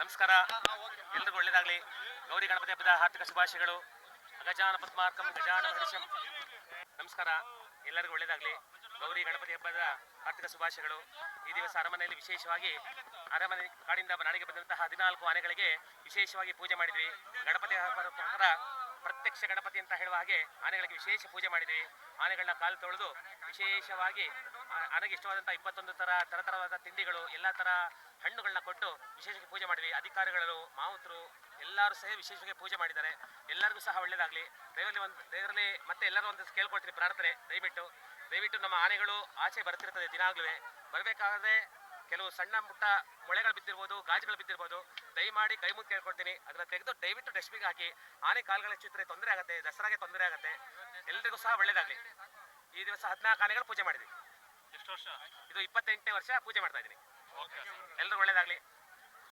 ನಮಸ್ಕಾರ. ಎಲ್ರಿಗೂ ಒಳ್ಳೇದಾಗಲಿ. ಗೌರಿ ಗಣಪತಿ ಹಬ್ಬದ ಹಾರ್ದಿಕ ಶುಭಾಶಯಗಳು. ಅಗಜಾನ ಪದ್ಮಾರ್ಕಂ ಗಜಾನ ಮಹಿಷಂ. ನಮಸ್ಕಾರ, ಎಲ್ಲರಿಗೂ ಒಳ್ಳೇದಾಗಲಿ. ಗೌರಿ ಗಣಪತಿ ಹಬ್ಬದ ಹಾರ್ದಿಕ ಶುಭಾಶಯಗಳು. ಈ ದಿವಸ ಅರಮನೆಯಲ್ಲಿ ವಿಶೇಷವಾಗಿ ಅರಮನೆ ಕಾಡಿಂದ ನಾಡಿಗೆ ಬಂದಂತಹ 14 ಆನೆಗಳಿಗೆ ವಿಶೇಷವಾಗಿ ಪೂಜೆ ಮಾಡಿದ್ವಿ. ಗಣಪತಿ ಹಬ್ಬದ ಪ್ರಕಾರ ಪ್ರತ್ಯಕ್ಷ ಗಣಪತಿ ಅಂತ ಹೇಳುವ ಹಾಗೆ ಆನೆಗಳಿಗೆ ವಿಶೇಷ ಪೂಜೆ ಮಾಡಿದ್ವಿ. ಆನೆಗಳನ್ನ ಕಾಲು ತೊಳೆದು ವಿಶೇಷವಾಗಿ ಆನೆಗೆ ಇಷ್ಟವಾದಂಥ 21 ತರತರವಾದ ತಿಂಡಿಗಳು, ಎಲ್ಲ ಥರ ಹಣ್ಣುಗಳನ್ನ ಕೊಟ್ಟು ವಿಶೇಷವಾಗಿ ಪೂಜೆ ಮಾಡಿದ್ವಿ. ಅಧಿಕಾರಿಗಳು, ಮಾವುತರು ಎಲ್ಲರೂ ಸಹ ವಿಶೇಷವಾಗಿ ಪೂಜೆ ಮಾಡಿದ್ದಾರೆ. ಎಲ್ಲರಿಗೂ ಸಹ ಒಳ್ಳೇದಾಗಲಿ. ದೇವರಲ್ಲಿ ಮತ್ತೆ ಎಲ್ಲರೂ ಒಂದು ಕೇಳ್ಕೊಳ್ತೀನಿ ಪ್ರಾರ್ಥನೆ, ದಯವಿಟ್ಟು ನಮ್ಮ ಆನೆಗಳು ಆಚೆ ಬರ್ತಿರ್ತದೆ. ದಿನಾಗ್ಲೂ ಬರಬೇಕಾದ್ರೆ ಕೆಲವು ಸಣ್ಣ ಪುಟ್ಟ ಮೊಳೆಗಳು ಬಿದ್ದಿರ್ಬೋದು, ಗಾಜುಗಳು ಬಿದ್ದಿರ್ಬೋದು. ದಯಮಾಡಿ ಕೈ ಮುಗಿ ಕೇಳ್ಕೊಳ್ತೀನಿ, ಅದನ್ನ ತೆಗೆದು ದಯವಿಟ್ಟು ಡಸ್ಟ್ಬಿನ್ಗೆ ಹಾಕಿ. ಆನೆ ಕಾಲುಗಳ ಚಿತ್ರ ತೊಂದರೆ ಆಗುತ್ತೆ, ದಸರಾಗೆ ತೊಂದರೆ ಆಗುತ್ತೆ. ಎಲ್ರಿಗೂ ಸಹ ಒಳ್ಳೇದಾಗಲಿ. ಈ ದಿವಸ 14 ಆನೆಗಳು ಪೂಜೆ ಮಾಡಿದ್ವಿ. ಎಷ್ಟು ವರ್ಷ? ಇದು 28ನೇ ವರ್ಷ ಪೂಜೆ ಮಾಡ್ತಾ ಇದ್ದೀನಿ. ಎಲ್ರಿಗೂ ಒಳ್ಳೇದಾಗಲಿ.